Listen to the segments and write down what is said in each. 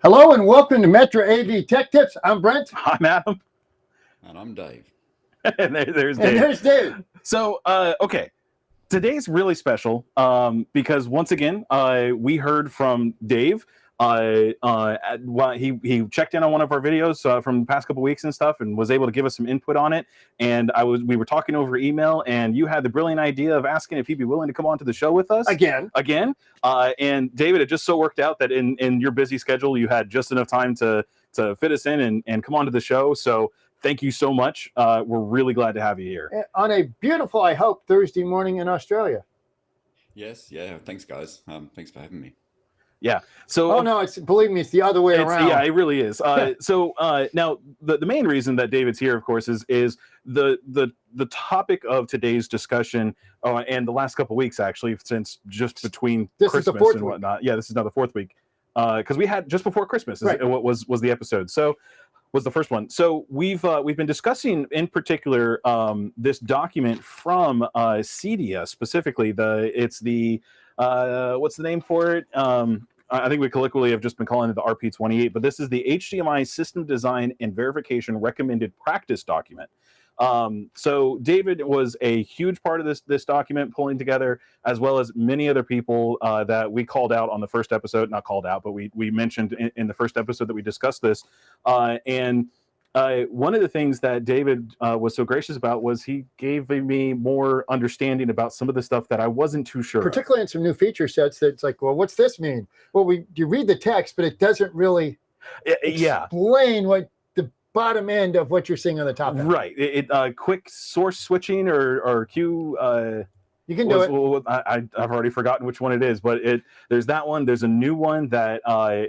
Hello and welcome to Metro AV Tech Tips. I'm Brent. I'm Adam. And I'm Dave. And there's Dave. And there's Dave. So, okay. Today's really special because once again, we heard from Dave. He checked in on one of our videos from the past couple weeks and stuff, and was able to give us some input on it. And we were talking over email, and you had the brilliant idea of asking if he'd be willing to come on to the show with us again. And David, it just so worked out that in your busy schedule, you had just enough time to fit us in and come on to the show. So thank you so much. We're really glad to have you here. On a beautiful, I hope, Thursday morning in Australia. Yes, yeah. Thanks, guys. Thanks for having me. Yeah. So no, believe me, it's the other way around. Yeah, it really is. So now the main reason that David's here, of course, is the topic of today's discussion and the last couple of weeks, actually, since just between Christmas and whatnot. Week. Yeah, this is now the fourth week because we had just before Christmas is what was the episode. So was the first one. So we've been discussing in particular this document from CEDIA specifically. It's the what's the name for it? I think we colloquially have just been calling it the RP28, but this is the HDMI System Design and Verification Recommended Practice document. So David was a huge part of this document pulling together, as well as many other people that we called out on the first episode. Not called out, but we mentioned in the first episode that we discussed this. One of the things that David was so gracious about was he gave me more understanding about some of the stuff that I wasn't too sure. Particularly in some new feature sets that's like, well, what's this mean? Well, you read the text, but it doesn't really explain what the bottom end of what you're seeing on the top end. Right. Quick source switching or Q. You can do it. Well, I've already forgotten which one it is, but there's that one. There's a new one that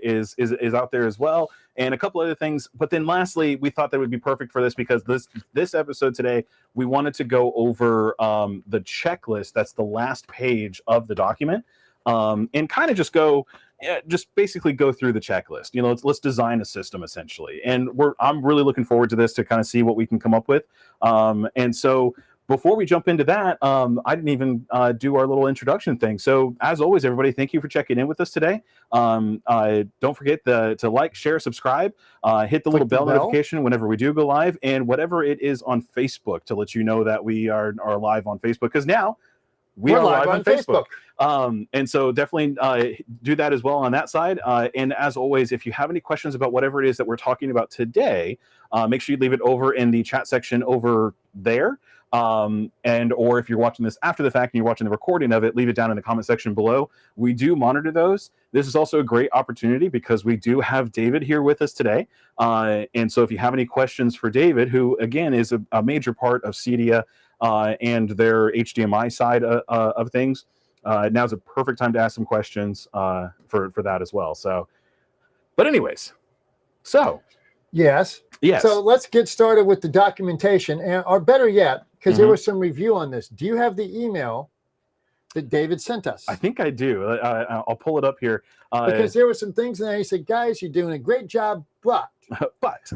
is out there as well, and a couple other things. But then lastly, we thought that would be perfect for this because this episode today, we wanted to go over the checklist. That's the last page of the document, and kind of just basically go through the checklist. You know, let's design a system essentially, and I'm really looking forward to this to kind of see what we can come up with, and so. Before we jump into that, I didn't even do our little introduction thing. So as always, everybody, thank you for checking in with us today. Don't forget to like, share, subscribe, hit the little bell notification whenever we do go live, and whatever it is on Facebook to let you know that we are live on Facebook, because now we're live on Facebook. And so definitely do that as well on that side. And as always, if you have any questions about whatever it is that we're talking about today, make sure you leave it over in the chat section over there. Or if you're watching this after the fact and you're watching the recording of it, leave it down in the comment section below. We do monitor those. This is also a great opportunity because we do have David here with us today. And so if you have any questions for David, who again is a major part of CEDIA and their HDMI side of things, now's a perfect time to ask some questions for that as well. So, but anyways, so. Yes. So let's get started with the documentation, or better yet, because there was some review on this. Do you have the email that David sent us? I think I do. I'll pull it up here. Because there were some things in there. He said, guys, you're doing a great job, but.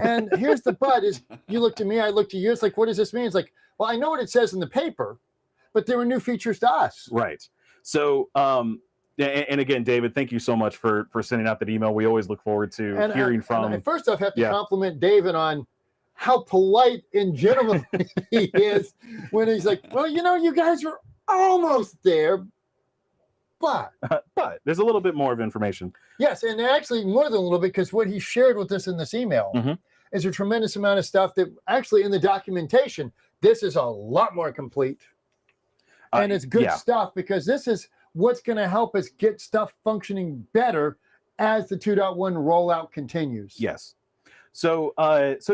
And here's the but is you looked at me, I looked at you. It's like, what does this mean? It's like, well, I know what it says in the paper, but there were new features to us. Right. So, and again, David, thank you so much for sending out that email. We always look forward to hearing from. And first off, I have to compliment David on how polite and gentlemanly he is when he's like, well, you guys are almost there, but there's a little bit more of information. Yes, and actually more than a little bit, because what he shared with us in this email is a tremendous amount of stuff that actually in the documentation, this is a lot more complete. And it's good stuff because this is what's going to help us get stuff functioning better as the 2.1 rollout continues. Yes. So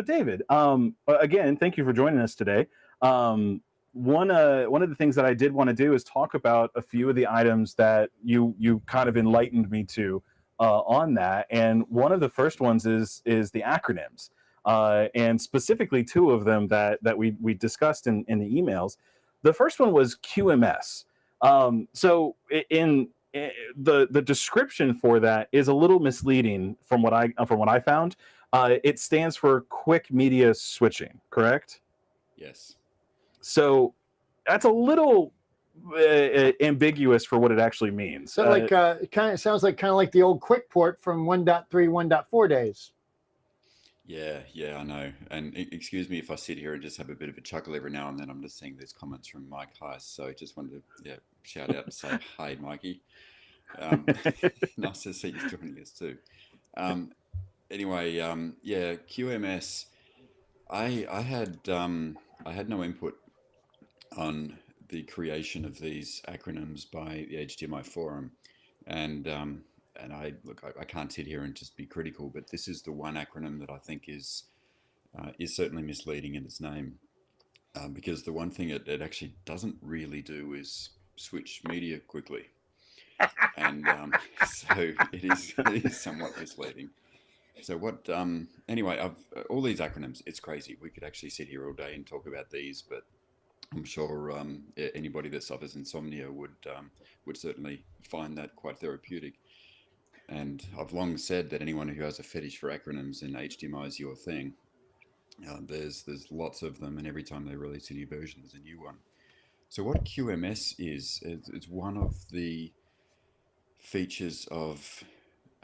David, again, thank you for joining us today. One of the things that I did want to do is talk about a few of the items that you kind of enlightened me to on that. And one of the first ones is the acronyms, and specifically two of them that we discussed in the emails. The first one was QMS. So in the description for that is a little misleading from what I found. It stands for quick media switching, correct? Yes. So that's a little ambiguous for what it actually means. So like it sounds like the old quick port from 1.3, 1.4 days. Yeah, I know. And excuse me if I sit here and just have a bit of a chuckle every now and then. I'm just seeing these comments from Mike Heiss, so just wanted to shout out and say hi, Mikey. Nice to see you joining us too. Anyway, QMS. I had no input on the creation of these acronyms by the HDMI forum, and I can't sit here and just be critical, but this is the one acronym that I think is certainly misleading in its name, because the one thing it actually doesn't really do is switch media quickly, and so it is somewhat misleading. So what? Anyway, all these acronyms, it's crazy. We could actually sit here all day and talk about these, but I'm sure anybody that suffers insomnia would certainly find that quite therapeutic. And I've long said that anyone who has a fetish for acronyms and HDMI is your thing. There's lots of them, and every time they release a new version, there's a new one. So what QMS is, it's one of the features of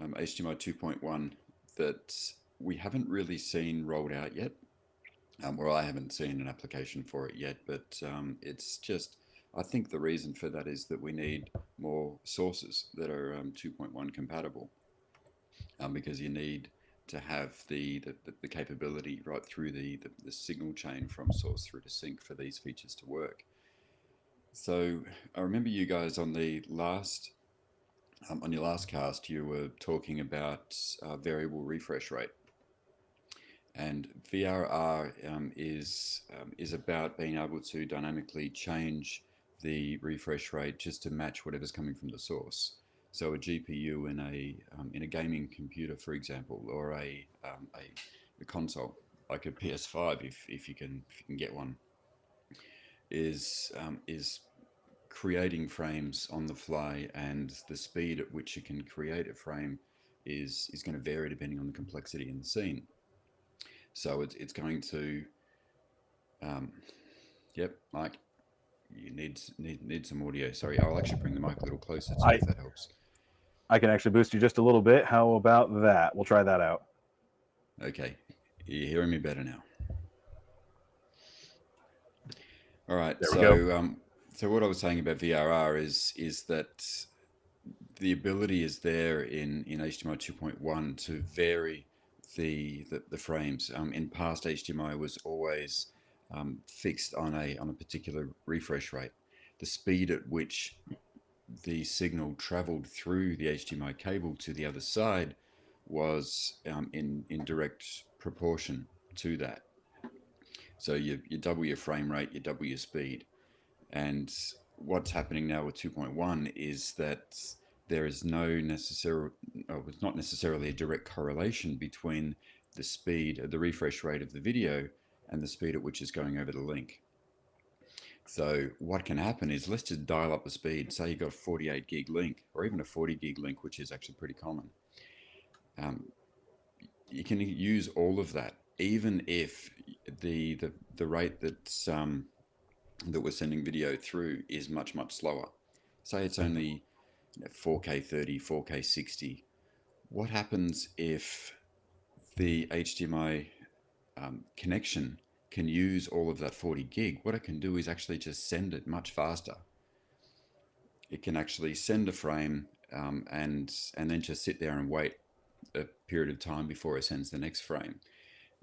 HDMI 2.1 that we haven't really seen rolled out yet. Or I haven't seen an application for it yet, but it's just, I think the reason for that is that we need more sources that are 2.1 compatible, because you need to have the capability right through the signal chain from source through to sync for these features to work. So I remember you guys on the last on your last cast, you were talking about variable refresh rate. And VRR is about being able to dynamically change the refresh rate just to match whatever's coming from the source. So a GPU in a gaming computer, for example, or a console like a PS5, if you can get one, is creating frames on the fly, and the speed at which it can create a frame is going to vary depending on the complexity in the scene. So it's going to, yep, Mike, you need some audio. Sorry, I'll actually bring the mic a little closer to you if that helps. I can actually boost you just a little bit. How about that? We'll try that out. Okay, you're hearing me better now. All right, so what I was saying about VRR is that the ability is there in HDMI 2.1 to vary the frames. In past, HDMI was always fixed on a particular refresh rate. The speed at which the signal traveled through the HDMI cable to the other side was in direct proportion to that. So you double your frame rate, you double your speed. And what's happening now with 2.1 is that there is it's not necessarily a direct correlation between the speed, the refresh rate of the video and the speed at which it's going over the link. So what can happen is, let's just dial up the speed. Say you got a 48 gig link, or even a 40 gig link, which is actually pretty common. You can use all of that, even if the rate that we're sending video through is much slower. Say it's only 4K 30, 4K 60. What happens if the HDMI connection can use all of that 40 gig? What it can do is actually just send it much faster. It can actually send a frame and then just sit there and wait a period of time before it sends the next frame.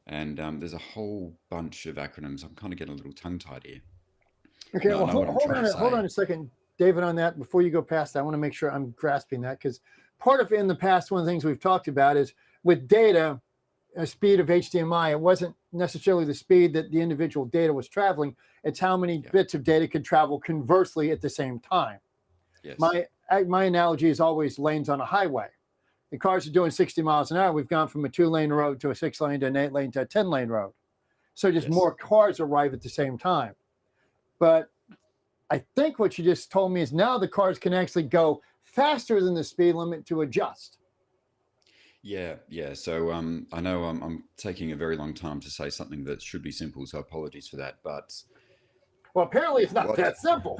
And there's a whole bunch of acronyms. I'm kind of getting a little tongue-tied here. Okay, well, hold on a second, David, on that. Before you go past that, I want to make sure I'm grasping that, because part of in the past, one of the things we've talked about is with data, speed of HDMI, it wasn't necessarily the speed that the individual data was traveling. It's how many bits of data could travel conversely at the same time. Yes. My analogy is always lanes on a highway. The cars are doing 60 miles an hour. We've gone from a 2-lane road to a 6-lane to an 8-lane to a 10-lane road. So just more cars arrive at the same time. But I think what you just told me is now the cars can actually go faster than the speed limit to adjust. Yeah. So I know I'm taking a very long time to say something that should be simple, so apologies for that. But well, apparently it's not that simple.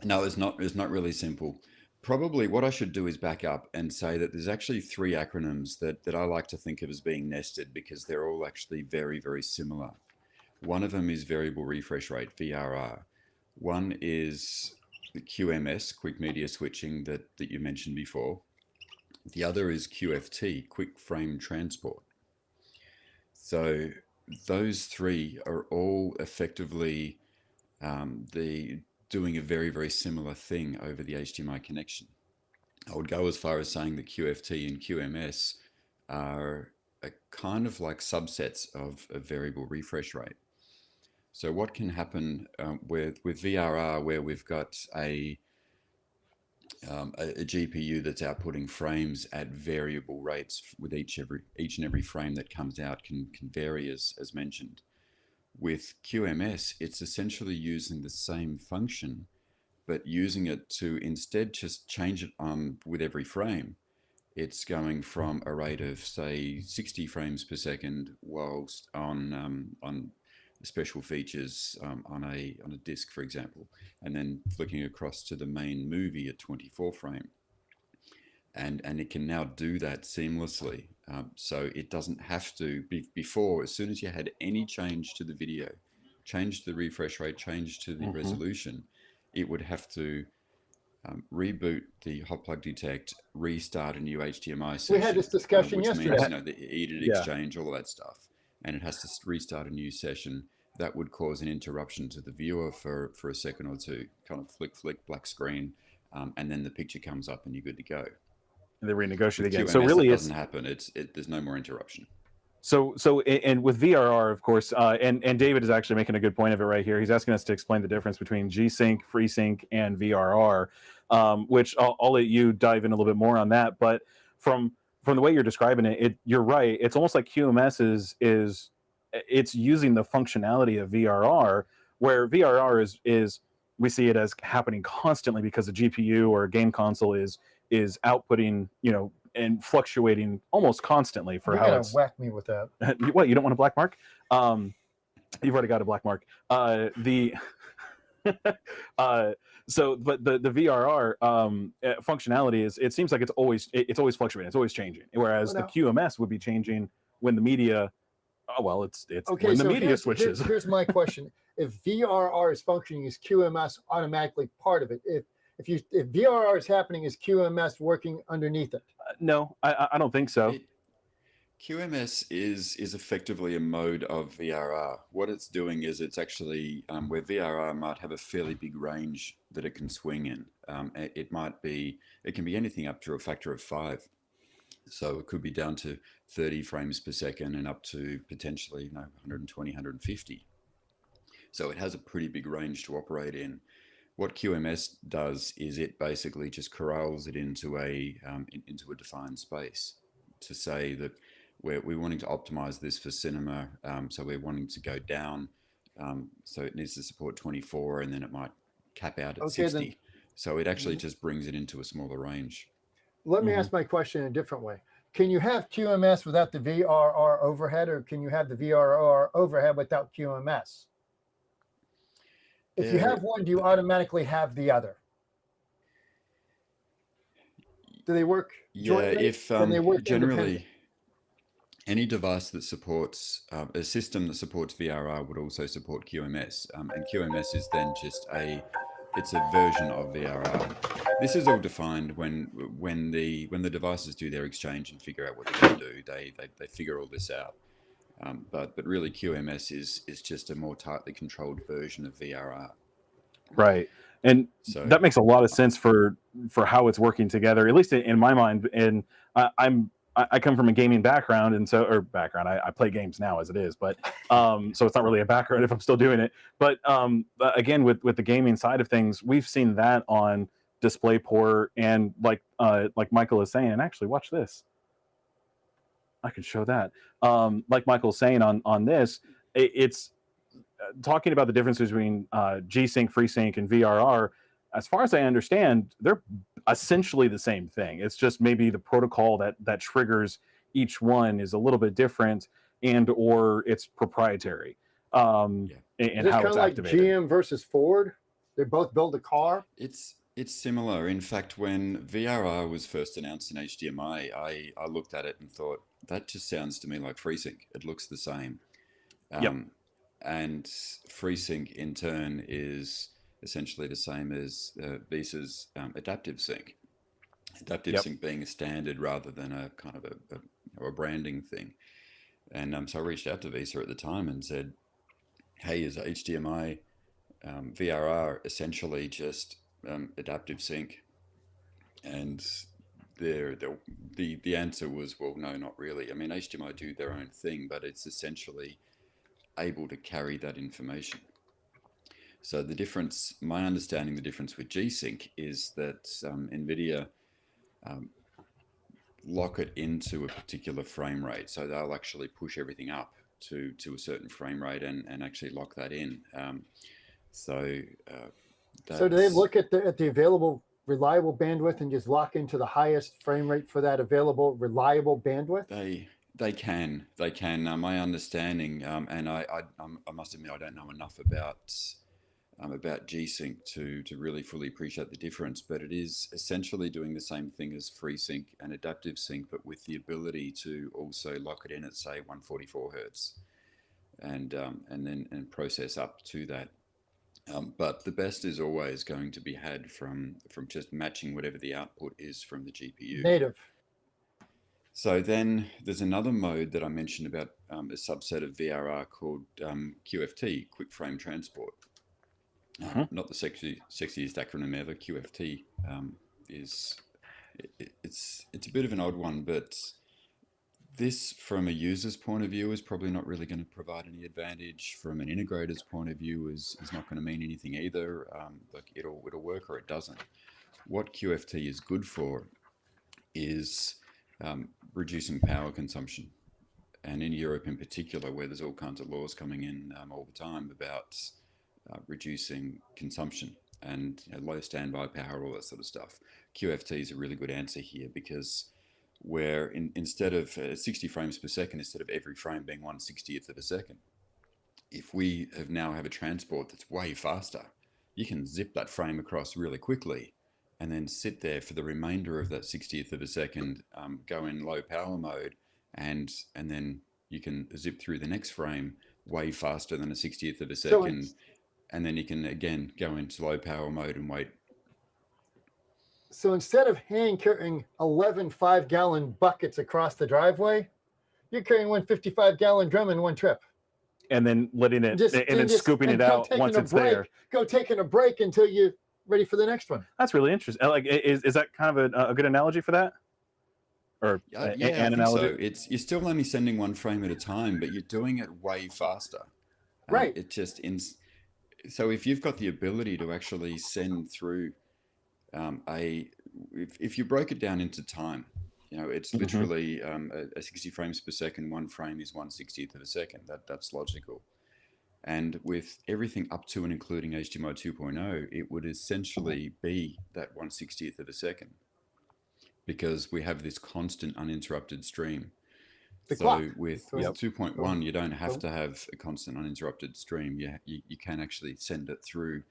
No, it's not. It's not really simple. Probably what I should do is back up and say that there's actually three acronyms that I like to think of as being nested because they're all actually very, very similar. One of them is variable refresh rate, VRR. One is the QMS, quick media switching, that you mentioned before. The other is QFT, quick frame transport. So those three are all effectively doing a very, very similar thing over the HDMI connection. I would go as far as saying that QFT and QMS are kind of like subsets of a variable refresh rate. So what can happen with VRR, where we've got a GPU that's outputting frames at variable rates with each and every frame that comes out can vary as mentioned. With QMS, it's essentially using the same function, but using it to instead just change it with every frame. It's going from a rate of say 60 frames per second whilst on special features on a disc, for example, and then flicking across to the main movie at 24 frame. And it can now do that seamlessly. So it doesn't have to before, as soon as you had any change to the video, change the refresh rate, change to the resolution, it would have to reboot the hot plug detect, restart a new HDMI session. We had this discussion which yesterday. means, the edit exchange, all of that stuff. And it has to restart a new session. That would cause an interruption to the viewer for a second or two, kind of flick, black screen, and then the picture comes up and you're good to go. They renegotiate again. QMS, so really, it doesn't happen. There's no more interruption. So and with VRR, of course, and David is actually making a good point of it right here. He's asking us to explain the difference between G-Sync, FreeSync, and VRR, which I'll let you dive in a little bit more on that. But from the way you're describing it, you're right. It's almost like QMS is it's using the functionality of VRR, where VRR is we see it as happening constantly because the GPU or a game console is outputting, and fluctuating almost constantly for You're how gonna it's whack me with that. What, you don't want a black mark? You've already got a black mark. But the VRR functionality is, it seems like it's always fluctuating, it's always changing, whereas the QMS would be changing when the media it's okay, when the media switches. Here's my question. If VRR is functioning, is QMS automatically part of it? If VRR is happening, is QMS working underneath it? No, I don't think so. QMS is effectively a mode of VRR. What it's doing is it's actually where VRR might have a fairly big range that it can swing in. It can be anything up to a factor of 5. So it could be down to 30 frames per second and up to potentially 120, 150. So it has a pretty big range to operate in. What QMS does is it basically just corrals it into a defined space to say that we're wanting to optimize this for cinema. So we're wanting to go down. So it needs to support 24 and then it might cap out at 60. Then, so it actually just brings it into a smaller range. Let me ask my question in a different way. Can you have QMS without the VRR overhead, or can you have the VRR overhead without QMS? If you have one, do you automatically have the other? Do they work jointly? If generally any device that supports a system that supports VRR would also support QMS, and QMS is then just it's a version of VRR. This is all defined when the devices do their exchange and figure out what they're going to do. They figure all this out. But really QMS is just a more tightly controlled version of VRR. Right. And so that makes a lot of sense for how it's working together, at least in my mind. And I come from a gaming background, and I play games now as it is, but so it's not really a background if I'm still doing it. But again, with the gaming side of things, we've seen that on DisplayPort, and like Michael is saying, and actually watch this. I could show that. Like Michael's saying on this, it's talking about the difference between G-Sync, FreeSync, and VRR. As far as I understand, they're essentially the same thing. It's just maybe the protocol that triggers each one is a little bit different, and or it's proprietary. And how it's like activated. GM versus Ford. They both build a car. It's similar. In fact, when VRR was first announced in HDMI, I looked at it and thought, that just sounds to me like FreeSync. It looks the same. And FreeSync in turn is essentially the same as Visa's adaptive sync. Adaptive sync being a standard rather than a kind of a branding thing. And so I reached out to Visa at the time and said, hey, is HDMI VRR essentially just adaptive sync? And the answer was, well, no, not really. I mean, HDMI do their own thing, but it's essentially able to carry that information. So the difference, my understanding, the difference with G-Sync is that NVIDIA lock it into a particular frame rate. So they'll actually push everything up to a certain frame rate and actually lock that in. So do they look at the available reliable bandwidth and just lock into the highest frame rate for that available reliable bandwidth? They can. My understanding, and I must admit I don't know enough about G-Sync to really fully appreciate the difference, but it is essentially doing the same thing as FreeSync and adaptive sync, but with the ability to also lock it in at, say, 144 hertz, and then process up to that. But the best is always going to be had from just matching whatever the output is from the GPU. Native. So then there's another mode that I mentioned about a subset of VRR called QFT, Quick Frame Transport. Not the sexiest acronym ever. QFT it's a bit of an odd one, but this, from a user's point of view, is probably not really going to provide any advantage. From an integrator's point of view, is not going to mean anything either. Like it'll work or it doesn't. What QFT is good for is reducing power consumption, and in Europe in particular, where there's all kinds of laws coming in all the time about reducing consumption and low standby power, all that sort of stuff. QFT is a really good answer here, because where instead of 60 frames per second, instead of every frame being 1/60th of a second, if we now have a transport that's way faster, you can zip that frame across really quickly and then sit there for the remainder of that 60th of a second, go in low power mode, and then you can zip through the next frame way faster than a 60th of a second, and then you can again go into low power mode and wait. So instead of hand carrying 11 5-gallon buckets across the driveway, you're carrying one 55-gallon drum in one trip. And then letting it, and then scooping it out once it's there. Go taking a break until you're ready for the next one. That's really interesting. Like, is that kind of a good analogy for that? Or yeah, I think so. You're still only sending one frame at a time, but you're doing it way faster. Right. It just so if you've got the ability to actually send through if you broke it down into time, it's literally a 60 frames per second, one frame is 1/60th of a second. That's logical. And with everything up to and including HDMI 2.0, it would essentially be that 1/60th of a second, because we have this constant uninterrupted stream. With 2.1, you don't have to have a constant uninterrupted stream. You can actually send it through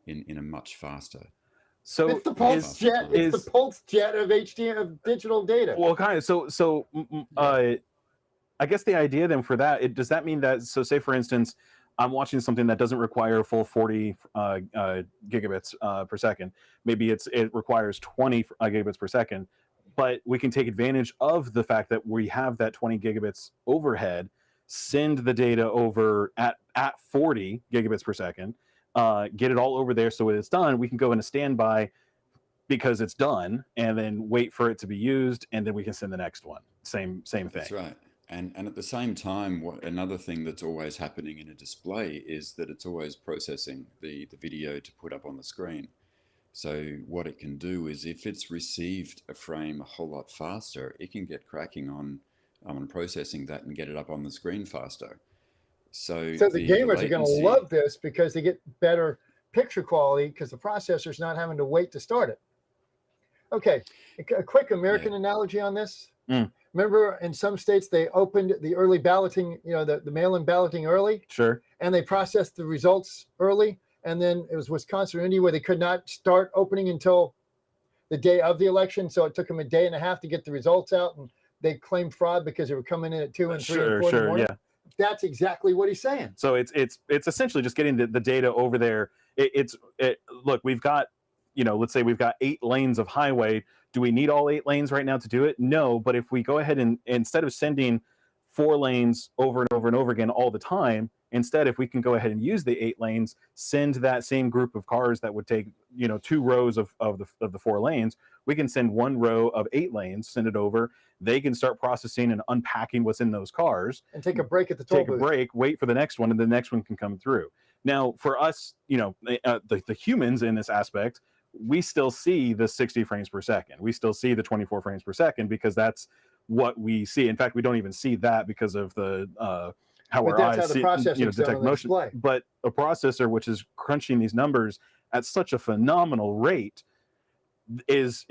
in a much faster. So it's the pulse jet. It's the pulse jet of of digital data. Well, kind of. So I guess the idea then for that, does that mean that, so say for instance, I'm watching something that doesn't require a full 40 gigabits per second. Maybe it requires 20 gigabits per second, but we can take advantage of the fact that we have that 20 gigabits overhead, send the data over at 40 gigabits per second, get it all over there. So when it's done, we can go into standby because it's done, and then wait for it to be used, and then we can send the next one. Same thing. That's right. And at the same time, another thing that's always happening in a display is that it's always processing the video to put up on the screen. So what it can do is, if it's received a frame a whole lot faster, it can get cracking on processing that and get it up on the screen faster. So the gamers are going to love this, because they get better picture quality because the processor's not having to wait to start it. Okay, a quick American analogy on this. Remember, in some states, they opened the early balloting, the mail-in balloting early. Sure. And they processed the results early. and then it was Wisconsin or India where they could not start opening until the day of the election. So it took them a day and a half to get the results out, and they claimed fraud because they were coming in at 2 and 3 and 4 in the morning. Yeah. That's exactly what he's saying. So it's essentially just getting the data over there. Look, we've got, let's say we've got 8 lanes of highway. Do we need all 8 lanes right now to do it? No, but if we go ahead and instead of sending 4 lanes over and over and over again all the time, instead, if we can go ahead and use the 8 lanes, send that same group of cars that would take 2 rows of the 4 lanes, we can send 1 row of 8 lanes, send it over. They can start processing and unpacking what's in those cars, and take a break at the toll booth. Take a break, wait for the next one, and the next one can come through. Now, for us, the humans in this aspect, we still see the 60 frames per second. We still see the 24 frames per second because that's what we see. In fact, we don't even see that because of the how our eyes see, detect motion. But a processor which is crunching these numbers at such a phenomenal rate it's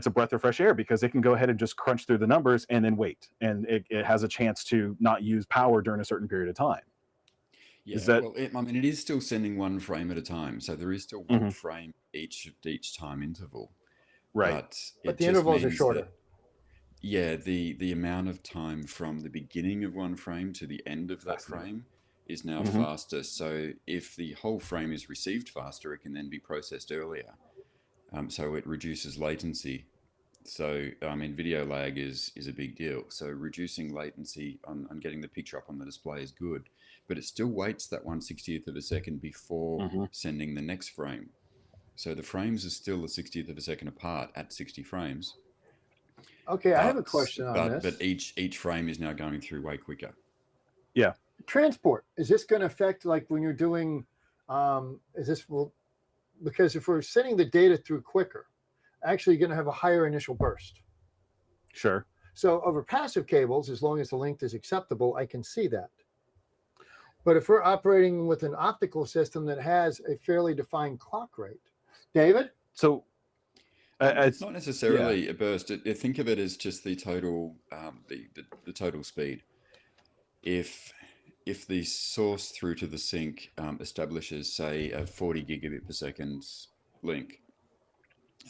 a breath of fresh air, because it can go ahead and just crunch through the numbers and then wait, and it has a chance to not use power during a certain period of time. Yeah, it is still sending 1 frame at a time, so there is still 1 frame each time interval. Right, but the intervals are shorter. The amount of time from the beginning of 1 frame to the end of that frame is now faster. So if the whole frame is received faster, it can then be processed earlier. So it reduces latency. So video lag is a big deal. So reducing latency on getting the picture up on the display is good, but it still waits that 1/60th of a second before sending the next frame. So the frames are still a 60th of a second apart at 60 frames. Okay, I have a question on this. But each frame is now going through way quicker. Yeah. Transport, is this going to affect, like, when you're doing, because if we're sending the data through quicker, actually you're going to have a higher initial burst. Sure. So over passive cables, as long as the length is acceptable, I can see that. But if we're operating with an optical system that has a fairly defined clock rate, David? So it's not necessarily a burst. Think of it as just the total, the total speed. If the source through to the sink establishes, say, a 40 gigabit per second link,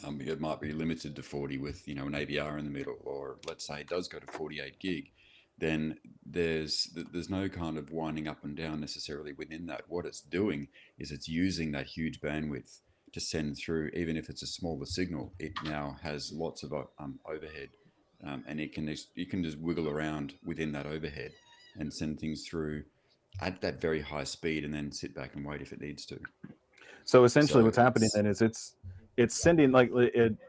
it might be limited to 40 with an ABR in the middle, or let's say it does go to 48 gig, then there's no kind of winding up and down necessarily within that. What it's doing is it's using that huge bandwidth to send through, even if it's a smaller signal. It now has lots of overhead, and you can just wiggle around within that overhead and send things through at that very high speed, and then sit back and wait if it needs to. So essentially, what's happening then is it's sending, like,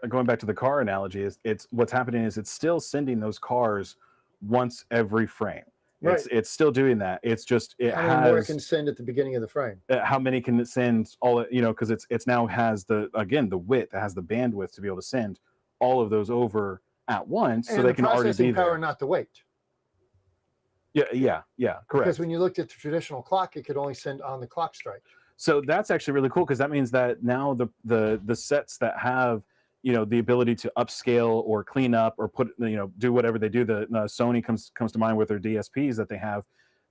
going back to the car analogy, it's what's happening is it's still sending those cars once every frame. Right. It's still doing that. It's just how many more it can send at the beginning of the frame. How many can it send? All because it's now has the width, it has the bandwidth to be able to send all of those over at once, and so they can already be processing there. Power, not the weight. Yeah, correct. Because when you looked at the traditional clock, it could only send on the clock strike. So that's actually really cool, because that means that now the sets that have the ability to upscale or clean up or put do whatever they do, the Sony comes to mind with their DSPs that they have.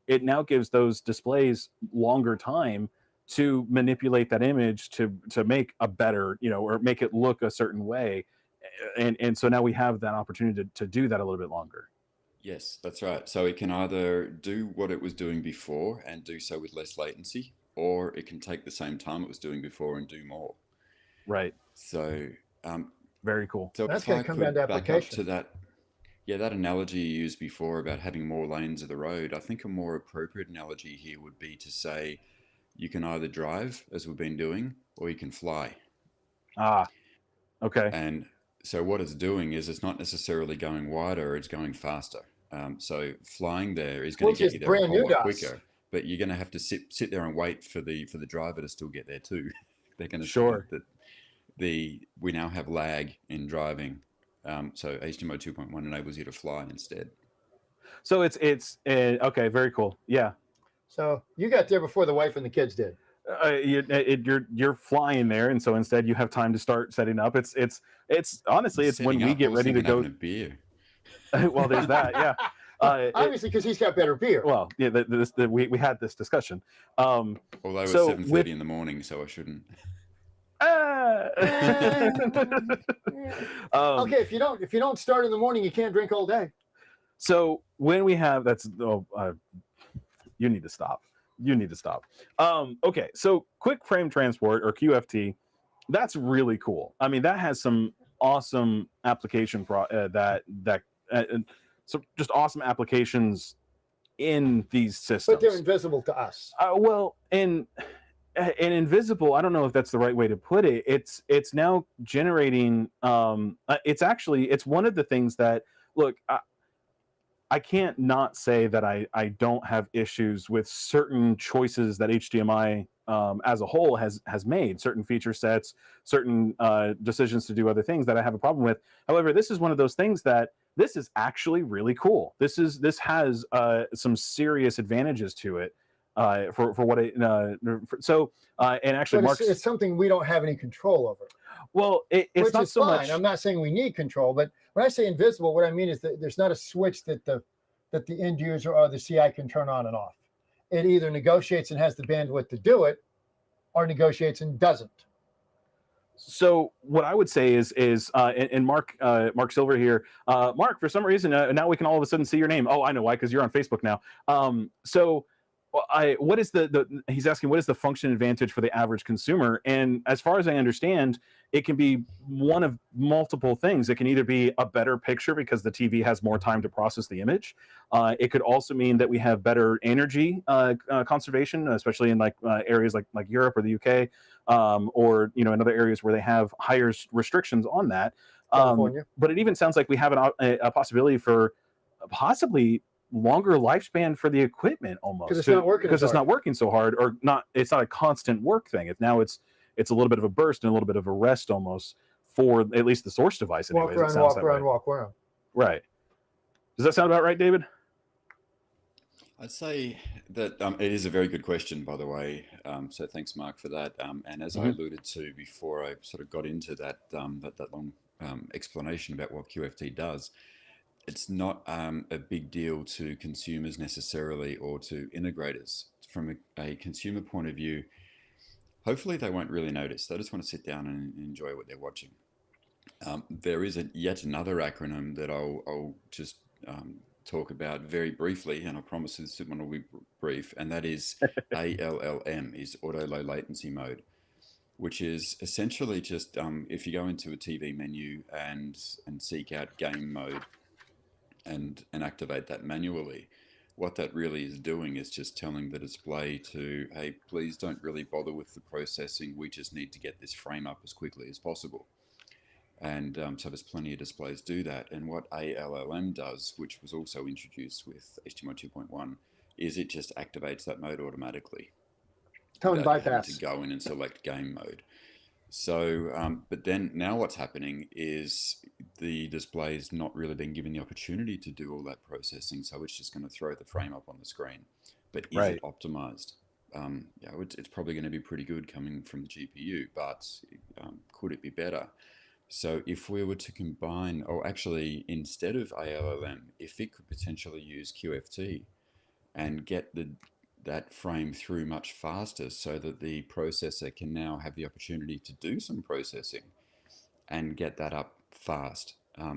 It now gives those displays longer time to manipulate that image to make a better or make it look a certain way, and so now we have that opportunity to do that a little bit longer. Yes, that's right. So it can either do what it was doing before and do so with less latency, or it can take the same time it was doing before and do more. Right. So very cool. So that's going to come down to application. Back up to that analogy you used before about having more lanes of the road, I think a more appropriate analogy here would be to say you can either drive, as we've been doing, or you can fly. Okay. And so what it's doing is it's not necessarily going wider, it's going faster. So flying there is going to get you there a whole lot quicker, but you're going to have to sit there and wait for the driver to still get there too. They're going to sure that we now have lag in driving, so HDMI 2.1 enables you to fly instead. So it's okay, very cool. Yeah. So you got there before the wife and the kids did. You're flying there, and so instead you have time to start setting up. It's honestly, it's when we get ready to go. A beer. Well, there's that. Yeah. Obviously, because he's got better beer. Well, yeah, we had this discussion. Although it's 7:30 in the morning, so I shouldn't. Okay, if you don't start in the morning, you can't drink all day. So when we have you need to stop. You need to stop. Okay, so quick frame transport, or QFT, that's really cool. I mean, that has some awesome application so just awesome applications in these systems. But they're invisible to us. Well, and invisible, I don't know if that's the right way to put it. It's now generating. It's one of the things that, look, I can't not say that I don't have issues with certain choices that HDMI as a whole has made, certain feature sets, certain decisions to do other things that I have a problem with. However, this is one of those things that this is actually really cool. This has some serious advantages to it for what it and actually, it's something we don't have any control over. Well, it's not so much. I'm not saying we need control, but when I say invisible, what I mean is that there's not a switch that the end user or the CI can turn on and off. It either negotiates and has the bandwidth to do it, or negotiates and doesn't. So what I would say is and Mark Silver here, Mark, for some reason now we can all of a sudden see your name. Oh, I know why, because you're on Facebook now. What is he's asking, what is the function advantage for the average consumer? And as far as I understand, it can be one of multiple things. It can either be a better picture because the TV has more time to process the image. It could also mean that we have better energy conservation, especially in areas like Europe or the UK, or in other areas where they have higher restrictions on that. But it even sounds like we have a possibility for possibly longer lifespan for the equipment, almost, because it's not working so hard, or not. It's not a constant work thing. It's a little bit of a burst and a little bit of a rest almost for at least the source device. Anyways, walk around. Right. Does that sound about right, David? I'd say that it is a very good question, by the way. So thanks, Mark, for that. And as I alluded to before, I sort of got into that long explanation about what QFT does. It's not a big deal to consumers necessarily, or to integrators. From a consumer point of view, hopefully they won't really notice. They just want to sit down and enjoy what they're watching. There is yet another acronym that I'll just talk about very briefly, and I promise this one will be brief, and that is ALLM, is Auto Low Latency Mode, which is essentially just if you go into a TV menu and seek out game mode, and activate that manually, what that really is doing is just telling the display to, hey, please don't really bother with the processing. We just need to get this frame up as quickly as possible. And so there's plenty of displays do that. And what ALLM does, which was also introduced with HDMI 2.1, is it just activates that mode automatically. Tone bypass. To go in and select game mode. So, but then now what's happening is the display is not really being given the opportunity to do all that processing, so it's just going to throw the frame up on the screen. But is it optimized? It's probably going to be pretty good coming from the GPU, but could it be better? So if we were to combine, or actually instead of ALLM, if it could potentially use QFT and get that frame through much faster, so that the processor can now have the opportunity to do some processing and get that up fast.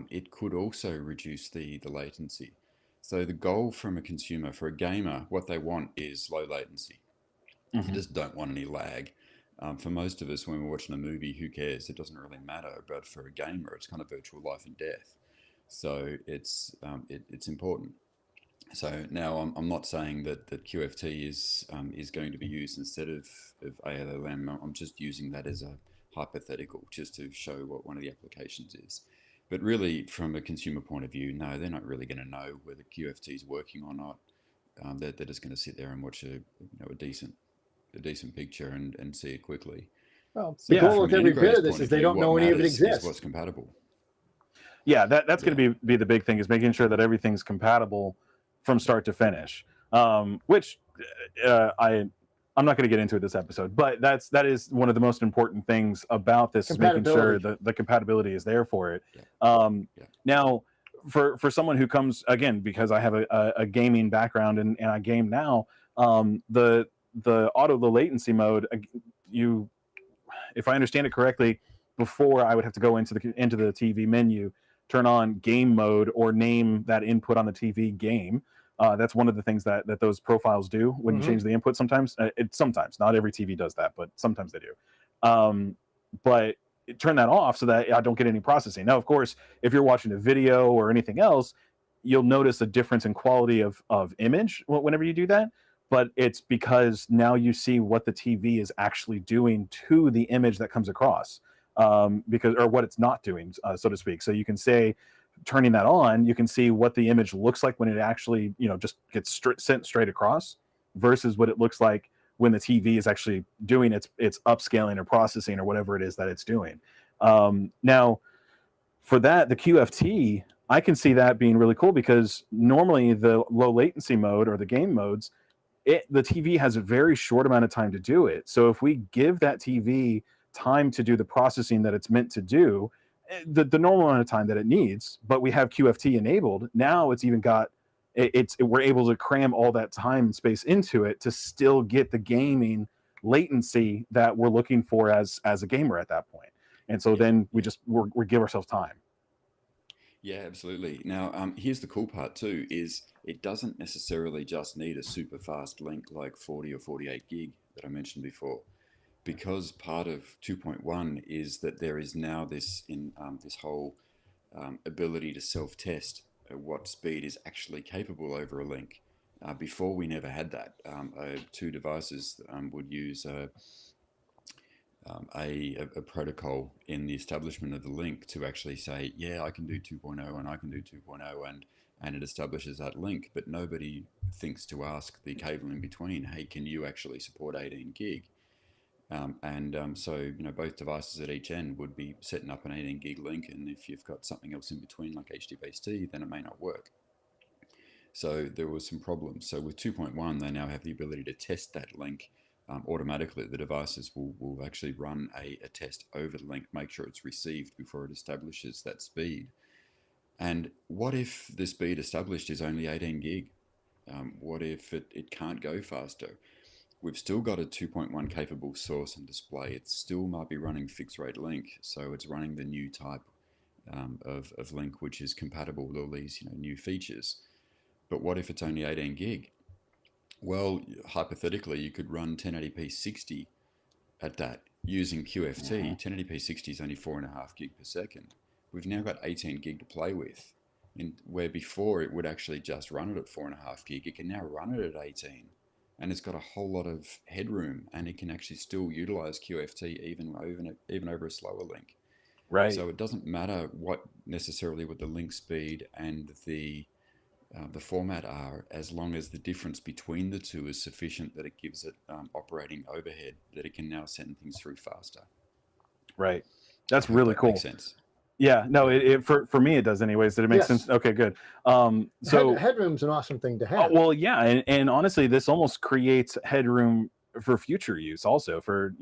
It could also reduce the latency. So the goal from a consumer, for a gamer, what they want is low latency. You just don't want any lag. For most of us, when we're watching a movie, who cares? It doesn't really matter. But for a gamer, it's kind of virtual life and death. So it's important. So now I'm not saying that QFT is going to be used instead of ALLM. I'm just using that as a hypothetical, just to show what one of the applications is. But really, from a consumer point of view, no, they're not really going to know whether QFT is working or not. They're just going to sit there and watch a decent picture and see it quickly. Well, the goal of every bit of this is they don't know any of it exists. What's compatible? Yeah, that's going to be the big thing, is making sure that everything's compatible from start to finish, which I'm not going to get into it this episode, but that is one of the most important things about this, is making sure that the compatibility is there for it. Now, for someone who comes, again, because I have a gaming background and I game now, the latency mode, if I understand it correctly, before I would have to go into the TV menu, turn on game mode, or name that input on the TV game. That's one of the things that those profiles do when you change the input. Sometimes, sometimes not every TV does that, but sometimes they do. But turn that off so that I don't get any processing. Now, of course, if you're watching a video or anything else, you'll notice a difference in quality of image whenever you do that. But it's because now you see what the TV is actually doing to the image that comes across, or what it's not doing, so to speak. So you can say, turning that on, you can see what the image looks like when it actually, just gets sent straight across, versus what it looks like when the TV is actually doing its upscaling or processing or whatever it is that it's doing. Now, for that, the QFT, I can see that being really cool, because normally the low latency mode or the game modes, the TV has a very short amount of time to do it. So if we give that TV time to do the processing that it's meant to do, the normal amount of time that it needs, but we have QFT enabled, now it's even got, we're able to cram all that time and space into it to still get the gaming latency that we're looking for as a gamer at that point. And so then we give ourselves time. Yeah, absolutely. Now, here's the cool part too, is it doesn't necessarily just need a super fast link like 40 or 48 gig that I mentioned before, because part of 2.1 is that there is now this whole ability to self-test what speed is actually capable over a link. Before, we never had that. Two devices would use a protocol in the establishment of the link to actually say, yeah, I can do 2.0 and I can do 2.0, and it establishes that link, but nobody thinks to ask the cable in between, hey, can you actually support 18 gig? So both devices at each end would be setting up an 18 gig link, and if you've got something else in between like HDBaseT, then it may not work. So there was some problems. So with 2.1, they now have the ability to test that link automatically. The devices will actually run a test over the link, make sure it's received before it establishes that speed. And what if the speed established is only 18 gig? What if it can't go faster? We've still got a 2.1 capable source and display. It still might be running fixed rate link, so it's running the new type of link, which is compatible with all these new features. But what if it's only 18 gig? Well, hypothetically, you could run 1080p 60 at that using QFT. 1080p 60 is only 4.5 gig per second. We've now got 18 gig to play with, and where before it would actually just run it at 4.5 gig, it can now run it at 18. And it's got a whole lot of headroom, and it can actually still utilize QFT even over a slower link. Right. So it doesn't matter what the link speed and the format are, as long as the difference between the two is sufficient that it gives it operating overhead, that it can now send things through faster. Right. That's really cool. Makes sense. Yeah, no, for me it does anyways. Did it make sense? Okay, good. So headroom's an awesome thing to have. Well, yeah, and honestly, this almost creates headroom for future use, also for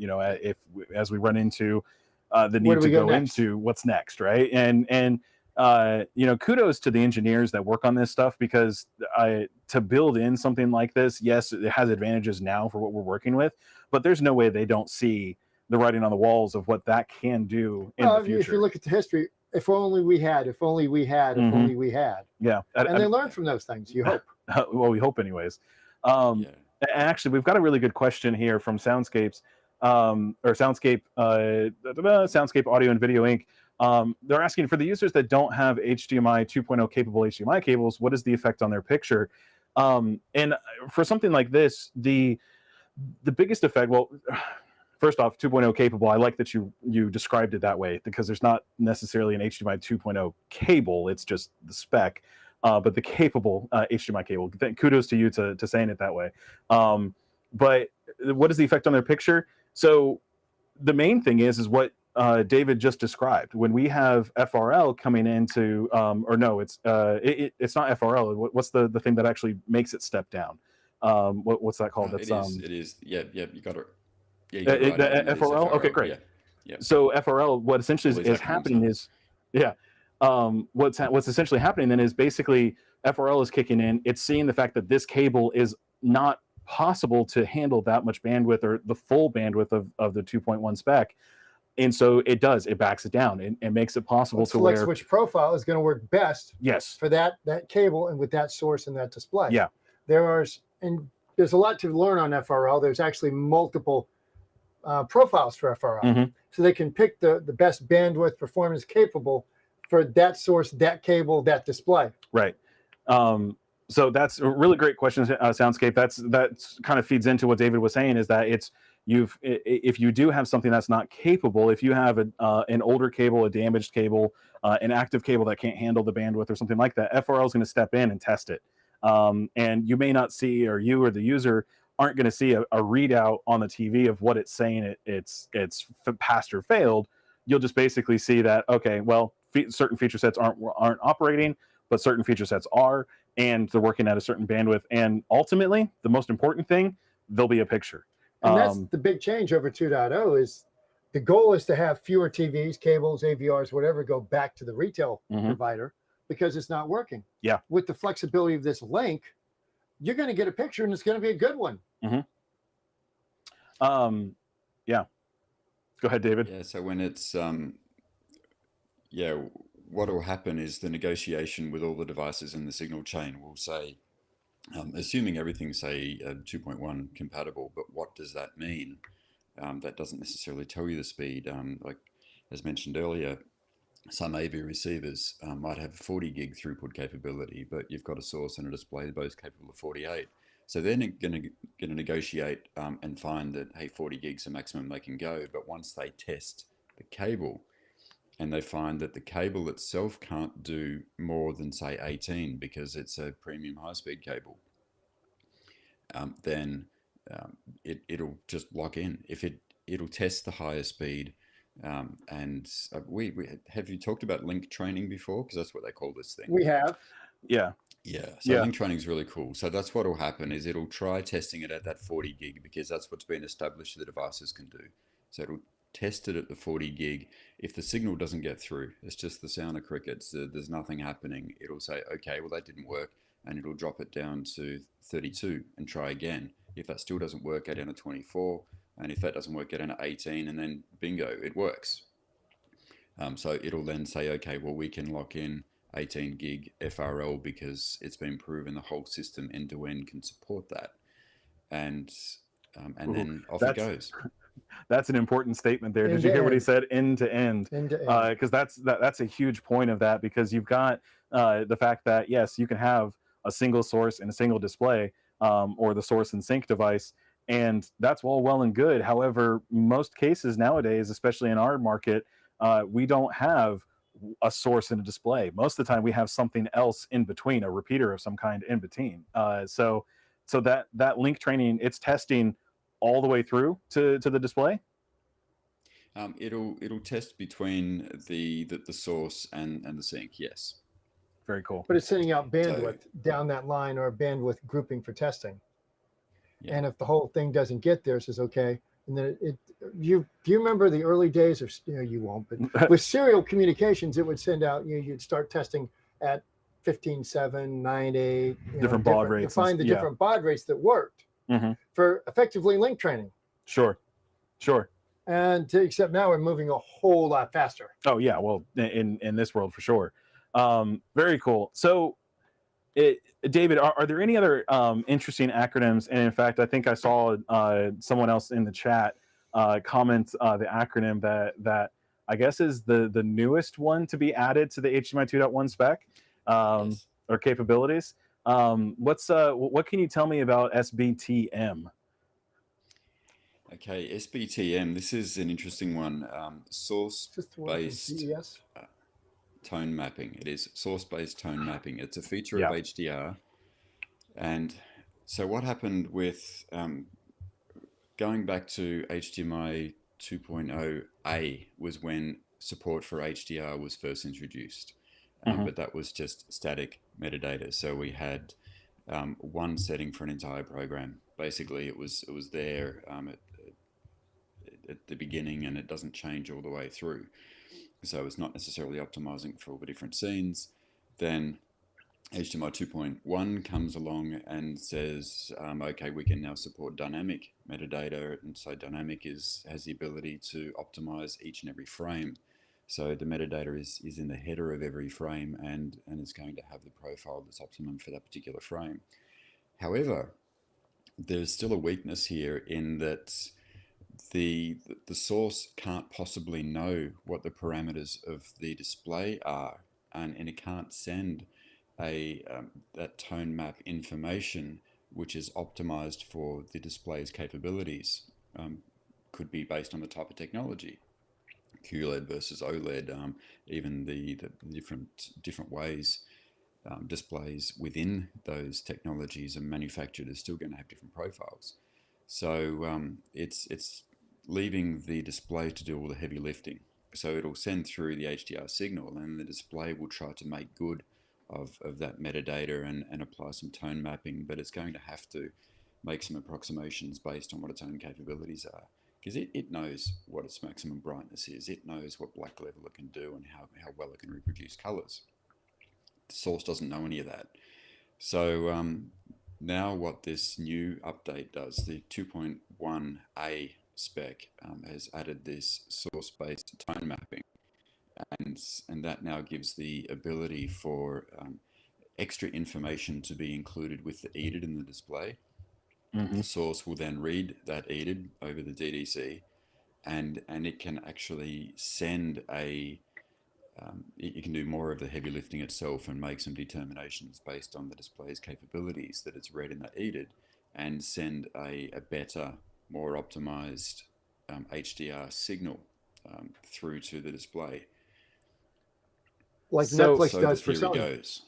as we run into the need to go into what's next, right? And kudos to the engineers that work on this stuff, because to build in something like this, yes, it has advantages now for what we're working with, but there's no way they don't see the writing on the walls of what that can do in the future. If you look at the history, if only we had, if only we had, if only we had. Yeah. And they learn from those things, you hope. Well, we hope anyways. Actually, we've got a really good question here from Soundscape Audio and Video Inc. They're asking, for the users that don't have HDMI 2.0 capable HDMI cables, what is the effect on their picture? And for something like this, the biggest effect, well, first off, 2.0 capable, I like that you described it that way, because there's not necessarily an HDMI 2.0 cable, it's just the spec, but the capable HDMI cable. Kudos to you to saying it that way. But what is the effect on their picture? So the main thing is what David just described. When we have FRL coming into, or no, it's not FRL. What's the thing that actually makes it step down? What's that called? That's it is. Yeah, you got it. FRL? Okay, great. Yeah. So FRL, what essentially is happening is, what's essentially happening then is basically FRL is kicking in. It's seeing the fact that this cable is not possible to handle that much bandwidth or the full bandwidth of the 2.1 spec. And so it backs it down and makes it possible to flex where switch profile is going to work best yes for that cable and with that source and that display. Yeah. There's a lot to learn on FRL. There's actually multiple profiles for FRL. So they can pick the best bandwidth performance capable for that source, that cable, that display. Right. So that's a really great question, Soundscape. That's kind of feeds into what David was saying, is that if you do have something that's not capable, if you have an older cable, a damaged cable, an active cable that can't handle the bandwidth or something like that, FRL is going to step in and test it. And you may not see, or you or the user aren't going to see a readout on the TV of what it's saying it's passed or failed. You'll just basically see that, okay, well, certain feature sets aren't operating, but certain feature sets are, and they're working at a certain bandwidth. And ultimately, the most important thing, there'll be a picture. And that's the big change over 2.0 is the goal is to have fewer TVs, cables, AVRs, whatever, go back to the retail provider because it's not working. Yeah. With the flexibility of this link, you're going to get a picture and it's going to be a good one. Yeah. Go ahead, David. Yeah. So when it's, what will happen is the negotiation with all the devices in the signal chain will say, assuming everything's, say, 2.1 compatible, but what does that mean? That doesn't necessarily tell you the speed. Like as mentioned earlier, some AV receivers might have 40 gig throughput capability, but you've got a source and a display both capable of 48. So they're going to negotiate and find that, hey, 40 gigs the maximum they can go. But once they test the cable and they find that the cable itself can't do more than, say, 18 because it's a premium high-speed cable, then it'll just lock in. It'll test the higher speed. And we have you talked about link training before? Because that's what they call this thing. We have. Yeah. Yeah. So link training is really cool. So that's what will happen is it'll try testing it at that 40 gig because that's what's been established the devices can do. So it'll test it at the 40 gig. If the signal doesn't get through, it's just the sound of crickets, there's nothing happening. It'll say, okay, well, that didn't work. And it'll drop it down to 32 and try again. If that still doesn't work, get down to 24. And if that doesn't work, get down to 18. And then bingo, it works. So it'll then say, okay, well, we can lock in 18 gig FRL because it's been proven the whole system end to end can support that. And then off it goes. That's an important statement there. Did you hear what he said? End to end. Because that's a huge point of that, because you've got the fact that, yes, you can have a single source and a single display, or the source and sync device, and that's all well and good. However, most cases nowadays, especially in our market, we don't have a source and a display. Most of the time we have something else in between, a repeater of some kind in between. So that link training, it's testing all the way through to the display. It'll test between the source and the sync. Yes. Very cool. But it's sending out bandwidth down that line, or bandwidth grouping for testing. Yeah. And if the whole thing doesn't get there, it says okay. And then do you remember the early days of, you won't, but with serial communications, it would send out, you'd start testing at 15.7, 9.8, different baud rates. To find the different baud rates that worked for effectively link training. Sure. And except now we're moving a whole lot faster. Oh yeah, well, in this world for sure. Very cool. So, David, are there any other interesting acronyms? And in fact, I think I saw someone else in the chat comment the acronym that I guess is the newest one to be added to the HDMI 2.1 spec or capabilities. What can you tell me about SBTM? Okay, SBTM. This is an interesting one. Source-based tone mapping. It is source-based tone mapping. It's a feature of HDR. And so what happened with going back to HDMI 2.0A was when support for HDR was first introduced. But that was just static metadata. So we had one setting for an entire program. Basically, it was there at the beginning, and it doesn't change all the way through. so it's not necessarily optimizing for all the different scenes. Then HDMI 2.1 comes along and says, okay, we can now support dynamic metadata, and so dynamic has the ability to optimize each and every frame. So the metadata is in the header of every frame, and it's going to have the profile that's optimum for that particular frame. However, there's still a weakness here in that the source can't possibly know what the parameters of the display are, and it can't send that tone map information which is optimized for the display's capabilities. Could be based on the type of technology, QLED versus OLED, even the different ways displays within those technologies are manufactured are still going to have different profiles. So it's leaving the display to do all the heavy lifting. So it'll send through the HDR signal, and the display will try to make good of that metadata and apply some tone mapping, but it's going to have to make some approximations based on what its own capabilities are, because it knows what its maximum brightness is, it knows what black level it can do and how well it can reproduce colors. The source doesn't know any of that. So now what this new update does, the 2.1a spec has added this source-based tone mapping, and that now gives the ability for extra information to be included with the EDID in the display. The source will then read that EDID over the DDC, and it can actually send it can do more of the heavy lifting itself and make some determinations based on the display's capabilities that it's read in that EDID, and send a better, more optimized HDR signal through to the display. Like Netflix does for the theory Sony. goes.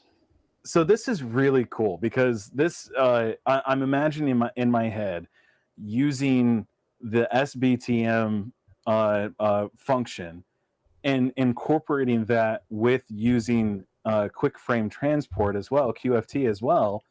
So this is really cool, because this I'm imagining in my head using the SBTM function and incorporating that with using quick frame transport as well, QFT as well,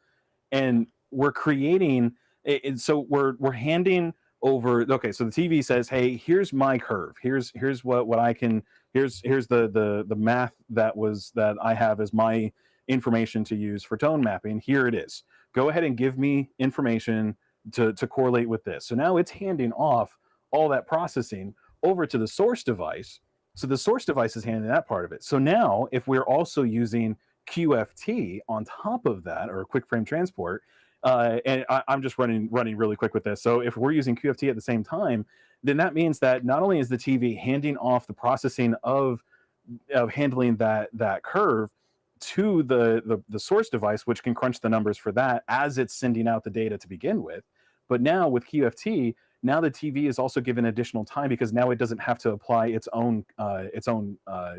and we're creating it. So we're handing over. Okay, so the TV says, "Hey, here's my curve. Here's what I can. Here's the math that I have as my information to use for tone mapping. Here it is. Go ahead and give me information to correlate with this." So now it's handing off all that processing over to the source device. So the source device is handling that part of it. So now if we're also using QFT on top of that, or quick frame transport, and I'm just running really quick with this. So if we're using QFT at the same time, then that means that not only is the TV handing off the processing of handling that curve to the source device, which can crunch the numbers for that as it's sending out the data to begin with, but now with QFT, now the TV is also given additional time, because now it doesn't have to apply its own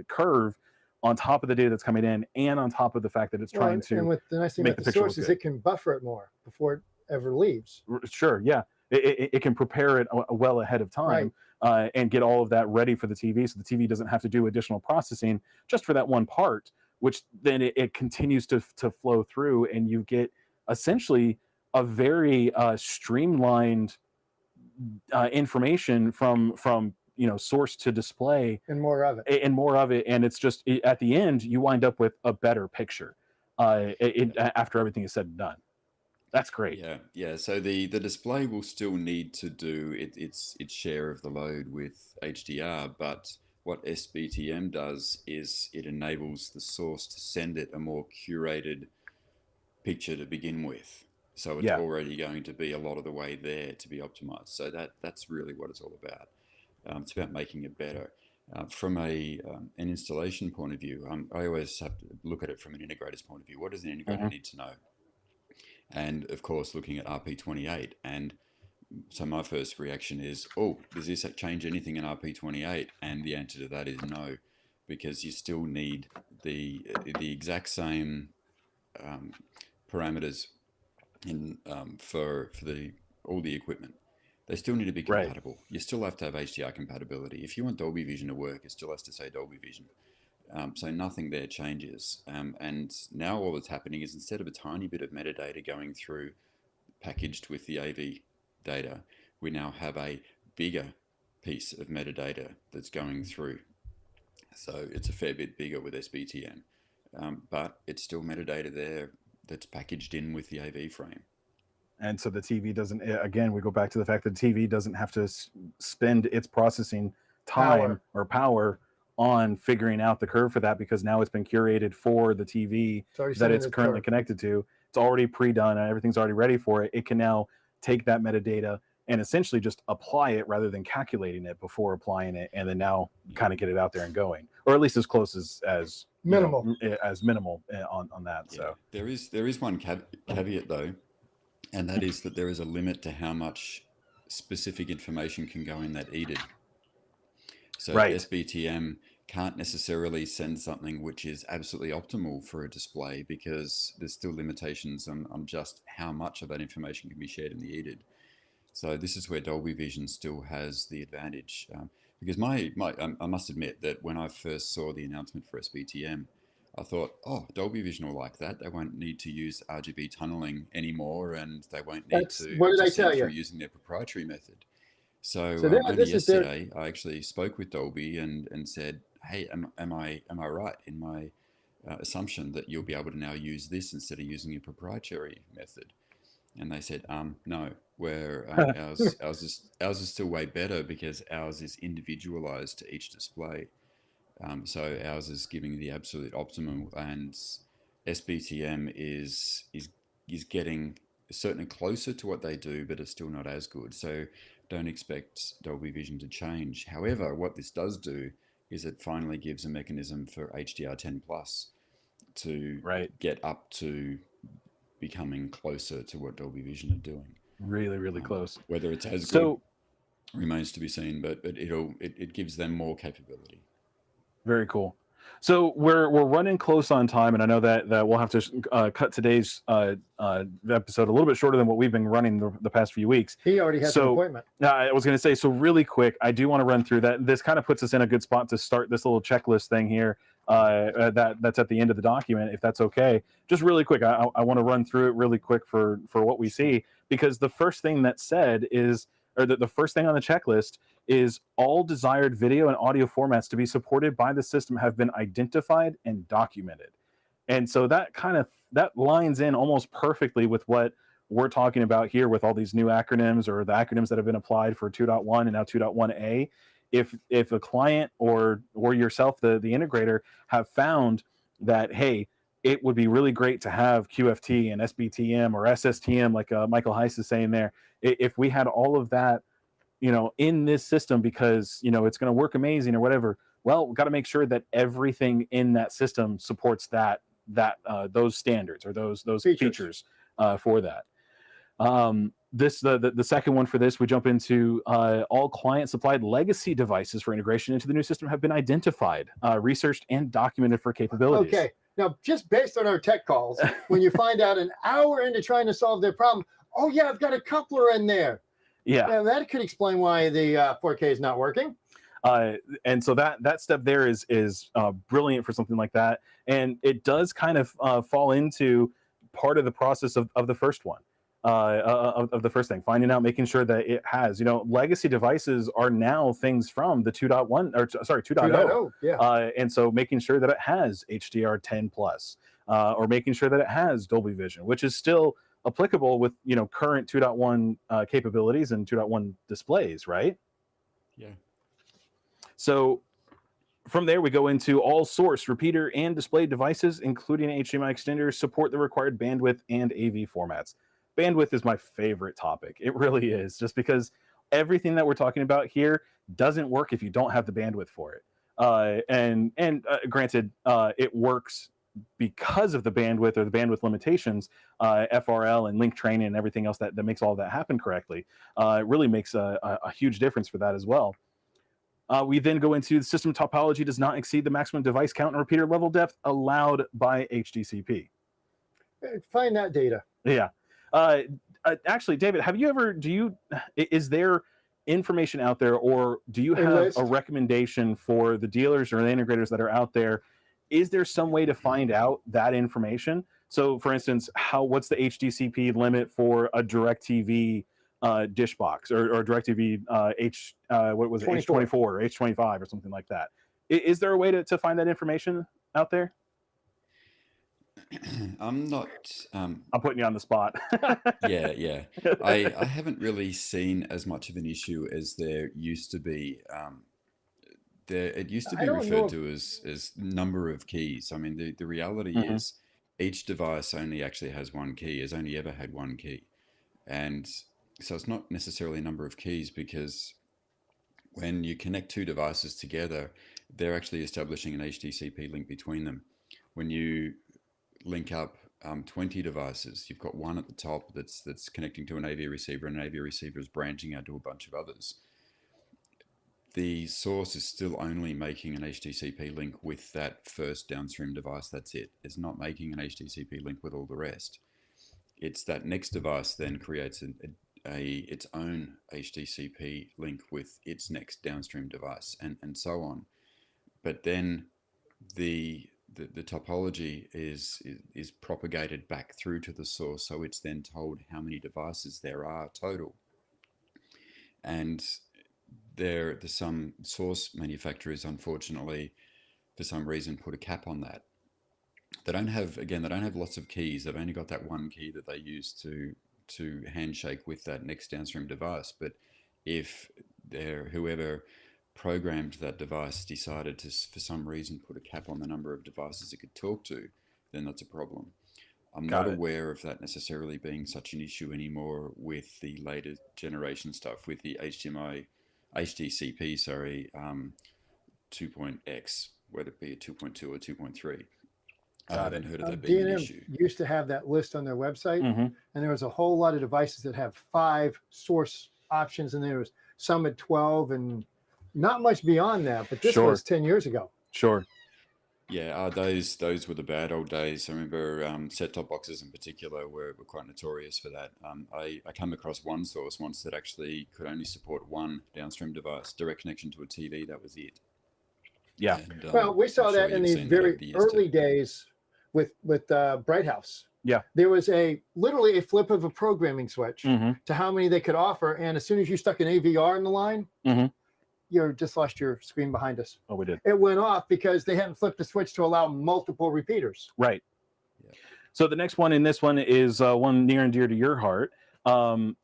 curve on top of the data that's coming in, and on top of the fact that it's trying to. And with the nice thing about the source is it can buffer it more before it ever leaves. Sure, yeah, it can prepare it well ahead of time, right, and get all of that ready for the TV, so the TV doesn't have to do additional processing just for that one part, which then it continues to flow through, and you get essentially a very streamlined information from source to display, and more of it, and it's just at the end you wind up with a better picture after everything is said and done. That's great. Yeah. So the display will still need to do its share of the load with HDR, but what SBTM does is it enables the source to send it a more curated picture to begin with. So it's already going to be a lot of the way there to be optimized. So that's really what it's all about. It's about making it better. From an installation point of view, I always have to look at it from an integrator's point of view. What does an integrator need to know? And of course, looking at RP28. And so my first reaction is, oh, does this change anything in RP28? And the answer to that is no, because you still need the exact same parameters in for all the equipment. They still need to be compatible. Right. You still have to have HDR compatibility. If you want Dolby Vision to work, it still has to say Dolby Vision. So nothing there changes. And now all that's happening is, instead of a tiny bit of metadata going through packaged with the AV data, we now have a bigger piece of metadata that's going through. So it's a fair bit bigger with SBTM, but it's still metadata there that's packaged in with the AV frame. And so the TV doesn't, again, we go back to the fact that the TV doesn't have to spend its processing time or power on figuring out the curve for that, because now it's been curated for the TV that it's currently connected to. It's already pre-done and everything's already ready for it. It can now take that metadata and essentially just apply it rather than calculating it before applying it, and then now kind of get it out there and going, or at least as close as minimal, on that. Yeah. So there is one caveat though, and that is that there is a limit to how much specific information can go in that EDID. So SBTM can't necessarily send something which is absolutely optimal for a display, because there's still limitations on just how much of that information can be shared in the EDID. So this is where Dolby Vision still has the advantage, because I must admit that when I first saw the announcement for SBTM, I thought, oh, Dolby Vision will like that. They won't need to use RGB tunneling anymore, and they won't need to send through using their proprietary method. So only yesterday, I actually spoke with Dolby and said, hey, am I right in my assumption that you'll be able to now use this instead of using your proprietary method? And they said, no, where ours is still way better, because ours is individualized to each display. So ours is giving the absolute optimum, and SBTM is getting certainly closer to what they do, but it's still not as good. So don't expect Dolby Vision to change. However, what this does do is it finally gives a mechanism for HDR10 Plus to get up to becoming closer to what Dolby Vision are doing. Really, really close. Whether it's as good remains to be seen, but it gives them more capability. Very cool. So we're running close on time, and I know that we'll have to cut today's episode a little bit shorter than what we've been running the past few weeks. He already has an appointment. I was going to say, so really quick, I do want to run through that. This kind of puts us in a good spot to start this little checklist thing here. That's at the end of the document, if that's okay. Just really quick, I want to run through it really quick for what we see, because the first thing that said is, or the first thing on the checklist is, all desired video and audio formats to be supported by the system have been identified and documented. And so that lines in almost perfectly with what we're talking about here with all these new acronyms, or the acronyms that have been applied for 2.1 and now 2.1a. If a client or yourself, the integrator, have found that, hey, it would be really great to have QFT and SBTM or SSTM, like Michael Heiss is saying there, if we had all of that, in this system, because it's going to work amazing or whatever. Well, we've got to make sure that everything in that system supports those standards or those features for that. The second one for this, we jump into all client supplied legacy devices for integration into the new system have been identified, researched, and documented for capabilities. Okay. Now, just based on our tech calls, when you find out an hour into trying to solve their problem, oh yeah, I've got a coupler in there. Yeah. Now, that could explain why the 4K is not working. And so that step there is brilliant for something like that. And it does kind of fall into part of the process of the first one, of the first thing, finding out, making sure that it has, legacy devices are now things from the 2.1, or sorry, 2.0. Yeah. And so making sure that it has HDR10 plus, or making sure that it has Dolby Vision, which is still applicable with current 2.1 capabilities and 2.1 displays, right? Yeah. So from there we go into all source, repeater, and display devices, including HDMI extenders, support the required bandwidth and AV formats. Bandwidth is my favorite topic. It really is, just because everything that we're talking about here doesn't work if you don't have the bandwidth for it. And granted, it works because of the bandwidth or the bandwidth limitations, FRL and link training and everything else that makes all of that happen correctly. It really makes a huge difference for that as well. We then go into the system topology does not exceed the maximum device count and repeater level depth allowed by HDCP. Find that data. Yeah. Actually, David, is there information out there, or do you have a recommendation for the dealers or the integrators that are out there? Is there some way to find out that information? So, for instance, what's the HDCP limit for a DirecTV dish box, or DirecTV H24 or H25 or something like that? Is there a way to find that information out there? I'm not. I'm putting you on the spot. Yeah. I haven't really seen as much of an issue as there used to be. It used to I be don't know referred if to as number of keys. I mean, the reality Mhm. is each device only actually has one key, has only ever had one key. And so it's not necessarily a number of keys, because when you connect two devices together, they're actually establishing an HTTP link between them. When you link up 20 devices, you've got one at the top that's connecting to an AV receiver, and an AV receiver is branching out to a bunch of others. The source is still only making an HTTP link with that first downstream device. That's it. It's not making an HTTP link with all the rest. It's that next device then creates its own HTTP link with its next downstream device, and so on. But then the topology is propagated back through to the source, so it's then told how many devices there are total. And there's some source manufacturers, unfortunately, for some reason, put a cap on that. They don't have lots of keys. They've only got that one key that they use to handshake with that next downstream device. But if whoever programmed that device decided to, for some reason, put a cap on the number of devices it could talk to, then that's a problem. I'm not aware of that necessarily being such an issue anymore with the later generation stuff, with the HTCP, 2.x, whether it be a 2.2 or 2.3. I haven't heard of that being an D&M issue. used to have that list on their website, Mhm. and there was a whole lot of devices that have 5 source options, and there was some at 12, and not much beyond that. But this Sure. was 10 years ago. Sure. Yeah, those were the bad old days. I remember set-top boxes in particular were quite notorious for that. I came across one source once that actually could only support one downstream device, direct connection to a TV. That was it. Yeah. And, Well, we saw I'm sure that in you've the seen that over very the years early too. days with Bright House. Yeah. There was literally a flip of a programming switch Mhm. to how many they could offer, and as soon as you stuck an AVR in the line, Mhm. you just lost your screen behind us. Oh, we did. It went off because they hadn't flipped the switch to allow multiple repeaters. Right. Yeah. So the next one in this one is one near and dear to your heart.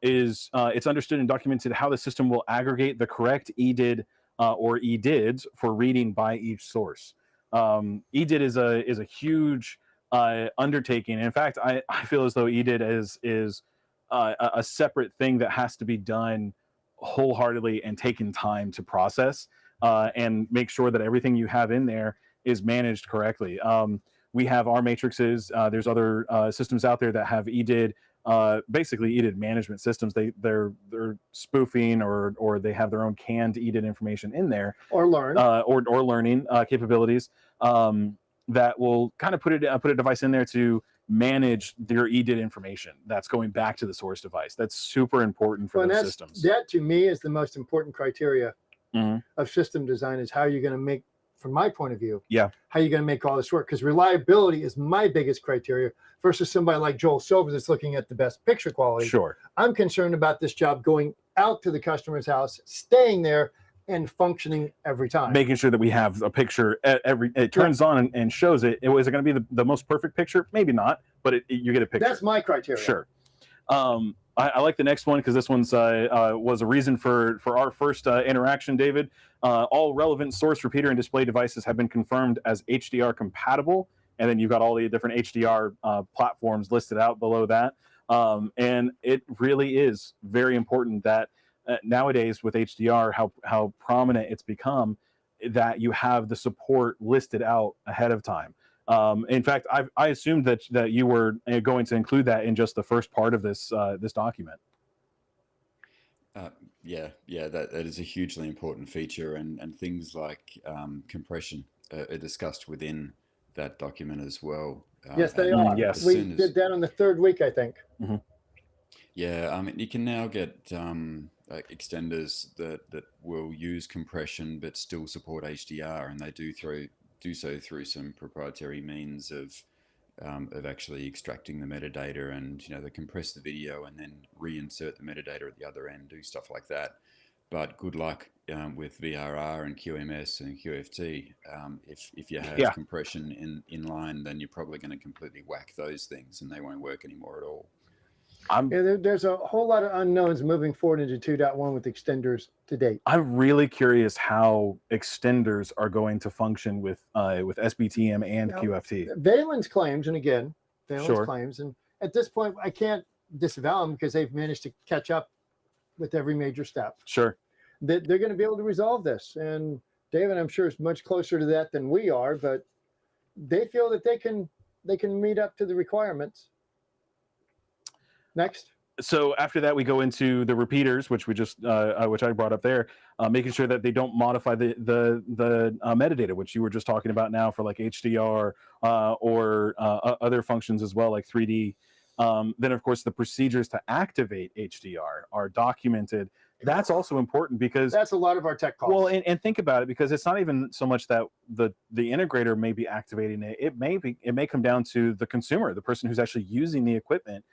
It's understood and documented how the system will aggregate the correct EDID or EDIDs for reading by each source. EDID is a huge undertaking. In fact, I feel as though EDID is a separate thing that has to be done wholeheartedly and taken time to process and make sure that everything you have in there is managed correctly. We have our matrices. There's other systems out there that have EDID, basically EDID management systems. They're spoofing or they have their own canned EDID information in there, or learn, or learning capabilities that will kind of put a device in there to manage their EDID information that's going back to the source device. That's super important for those systems. That to me is the most important criteria Mhm. of system design, is how you're going to make, from my point of view, Yeah. how you're going to make all this work. Because reliability is my biggest criteria versus somebody like Joel Silver that's looking at the best picture quality. Sure. I'm concerned about this job going out to the customer's house, staying there, and functioning every time. Making sure that we have a picture it turns on and shows it. Is it going to be the most perfect picture? Maybe not, but you get a picture. That's my criteria. Sure. I like the next one because this one's was a reason for our first interaction, David. All relevant source, repeater, and display devices have been confirmed as HDR compatible, and then you've got all the different HDR platforms listed out below that. And it really is very important that nowadays with HDR, how prominent it's become, that you have the support listed out ahead of time. In fact, I assumed that you were going to include that in just the first part of this document. Yeah, that is a hugely important feature, and things like compression are discussed within that document as well. Yes, they are. Yes. We did that on the 3rd week, I think. Mm-hmm. Yeah, you can now get extenders that will use compression but still support HDR, and they do so through some proprietary means of actually extracting the metadata, and they compress the video and then reinsert the metadata at the other end, do stuff like that. but good luck with VRR and QMS and QFT. If you have compression in line, then you're probably going to completely whack those things, and they won't work anymore at all. There's a whole lot of unknowns moving forward into 2.1 with extenders to date. I'm really curious how extenders are going to function with SBTM and QFT. Valen's claims, and again, Valen's claims, and at this point, I can't disavow them because they've managed to catch up with every major step. Sure. They're going to be able to resolve this. And David, I'm sure, is much closer to that than we are, but they feel that they can meet up to the requirements. Next. So after that, we go into the repeaters, which we just which I brought up there, making sure that they don't modify the metadata, which you were just talking about now for like HDR or other functions as well, like 3D. Then, of course, the procedures to activate HDR are documented. That's also important because that's a lot of our tech calls. Well, and think about it, because it's not even so much that the integrator may be activating it. It may come down to the consumer, the person who's actually using the equipment,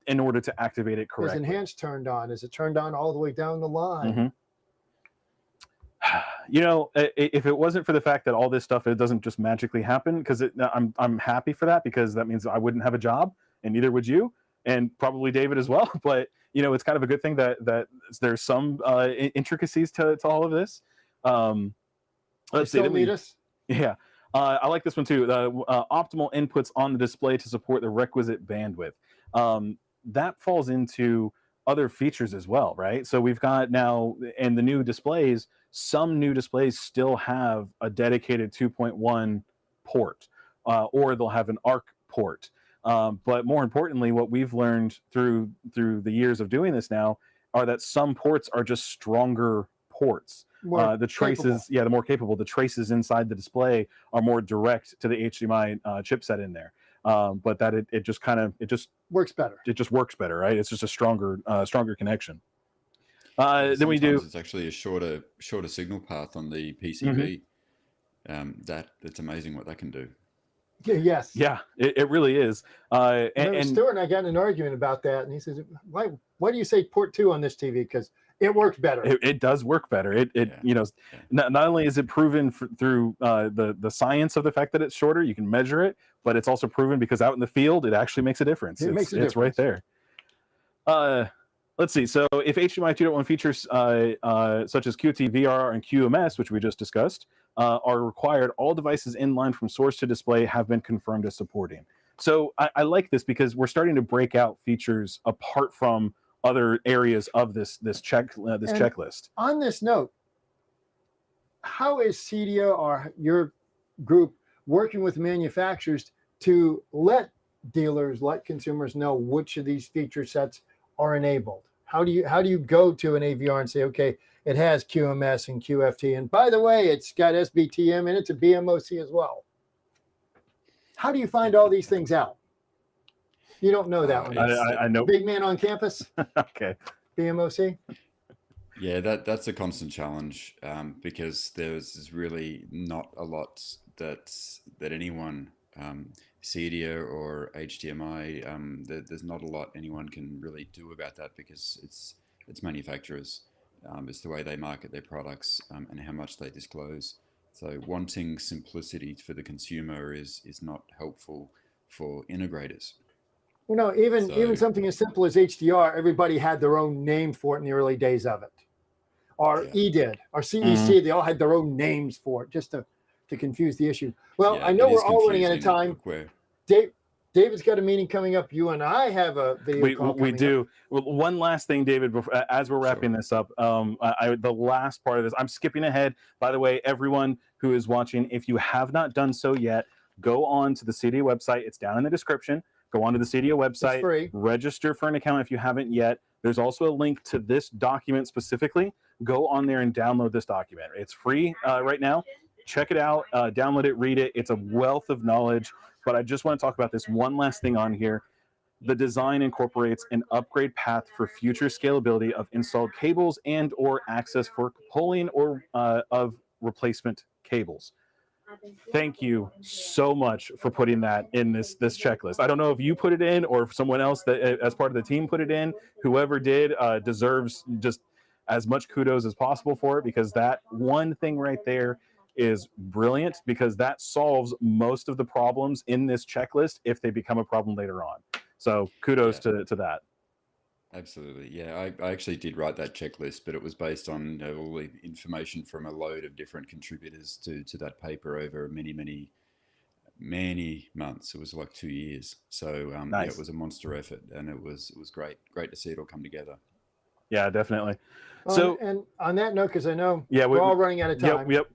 in order to activate it correctly. Is enhanced turned on? Is it turned on all the way down the line? You know, if it wasn't for the fact that all this stuff, it doesn't just magically happen, because I'm happy for that, because that means I wouldn't have a job, and neither would you, and probably David as well. But you know, it's kind of a good thing that there's some intricacies to all of this. Let's see. Yeah. I like this one too. Optimal inputs on the display to support the requisite bandwidth. That falls into other features as well, right? So we've got now, in the new displays, some new displays still have a dedicated 2.1 port, or they'll have an ARC port. But more importantly, what we've learned through the years of doing this now are that some ports are just stronger ports. The traces, the more capable. The traces inside the display are more direct to the HDMI chipset in there. But that it just works better. It just works better, right? It's just a stronger connection. Then we do. It's actually a shorter signal path on the PCB. That's amazing what that can do. Yes. Yeah, it really is. And Stuart and I got in an argument about that, and he says, "Why do you say port 2 on this TV? Because it works better." It does work better. You know, not only is it proven through the science of the fact that it's shorter, you can measure it, but it's also proven because out in the field, it actually makes a difference. It's right there. Let's see. So if HDMI 2.1 features such as QT, VRR, and QMS, which we just discussed, are required, all devices in line from source to display have been confirmed as supporting. So I like this because we're starting to break out features apart from other areas of this checklist. On this note, how is CEDIA or your group working with manufacturers to let dealers, let consumers know which of these feature sets are enabled? How do you go to an AVR and say, okay, it has QMS and QFT, and by the way, it's got SBTM and it's a BMOC as well? How do you find all these things out? You don't know that one. I know. Big man on campus. Okay. BMOC. Yeah, that's a constant challenge because there's really not a lot that anyone, CEDIA or HDMI, there's not a lot anyone can really do about that because it's manufacturers. It's the way they market their products and how much they disclose. So wanting simplicity for the consumer is not helpful for integrators. Well, no, even something as simple as HDR, everybody had their own name for it in the early days of it. Or EDID, or CEC, they all had their own names for it, just to confuse the issue. Well, I know we're all running out of time. David's got a meeting coming up. You and I have a video call we do. up. Well, one last thing, David, before, as we're wrapping this up, the last part of this, I'm skipping ahead. By the way, everyone who is watching, if you have not done so yet, go on to the CEDIA website. It's down in the description. Go onto the CEDIA website. It's free. Register for an account if you haven't yet. There's also a link to this document specifically. Go on there and download this document. It's free right now. Check it out, download it, read it. It's a wealth of knowledge. But I just want to talk about this one last thing on here. The design incorporates an upgrade path for future scalability of installed cables and or access for pulling or of replacement cables. Thank you so much for putting that in this checklist. I don't know if you put it in or if someone else that as part of the team put it in. Whoever did deserves just as much kudos as possible for it, because that one thing right there is brilliant, because that solves most of the problems in this checklist if they become a problem later on. So kudos to that. Absolutely. Yeah, I actually did write that checklist, but it was based on all the information from a load of different contributors to that paper over many months. It was like 2 years. So Nice. yeah, it was a monster effort, and it was great to see it all come together. Yeah, definitely. So, and on that note, because I know we're all running out of time. Yep.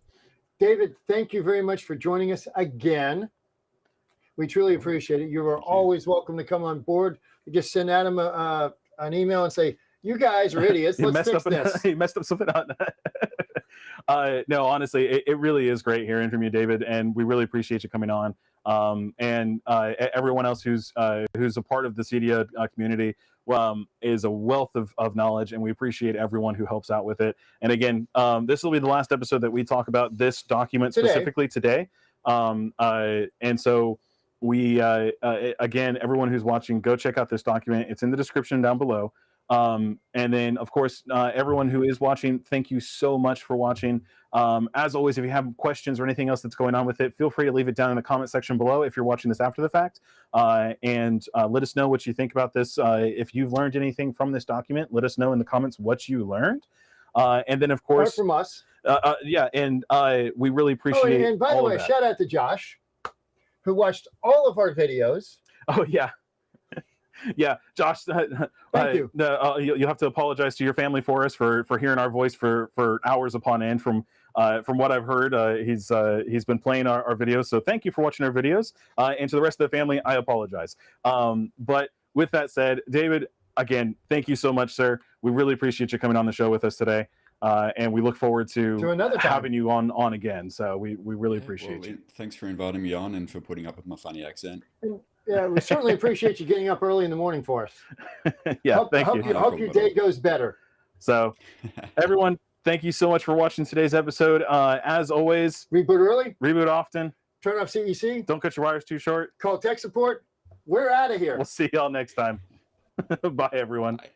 David, thank you very much for joining us again. We truly appreciate it. You are always welcome to come on board. You just send Adam an email and say, "You guys are idiots. Let's fix this." He messed up something on that. No, honestly, it really is great hearing from you, David, and we really appreciate you coming on. And everyone else who's a part of the CEDIA community is a wealth of knowledge, and we appreciate everyone who helps out with it. And again, this will be the last episode that we talk about this document specifically today. And so we again, everyone who's watching, go check out this document. It's in the description down below. And then, of course, everyone who is watching, thank you so much for watching. As always, if you have questions or anything else that's going on with it, feel free to leave it down in the comment section below if you're watching this after the fact. And let us know what you think about this. If you've learned anything from this document, let us know in the comments what you learned. And then, of course, from us. Yeah, and we really appreciate. And by the way, shout out to Josh, who watched all of our videos. Oh yeah. Yeah, Josh. Thank you. You'll have to apologize to your family for us for hearing our voice for hours upon end. From what I've heard, he's been playing our videos. So thank you for watching our videos. And to the rest of the family, I apologize. But with that said, David, again, thank you so much, sir. We really appreciate you coming on the show with us today. And we look forward to another time. having you on again. So we really appreciate you. Thanks for inviting me on and for putting up with my funny accent. Yeah, we certainly appreciate you getting up early in the morning for us. Yeah, thank you. Hope your day goes better. So, everyone, thank you so much for watching today's episode. As always, reboot early, reboot often, turn off CEC, don't cut your wires too short, call tech support. We're out of here. We'll see y'all next time. Bye, everyone. Bye.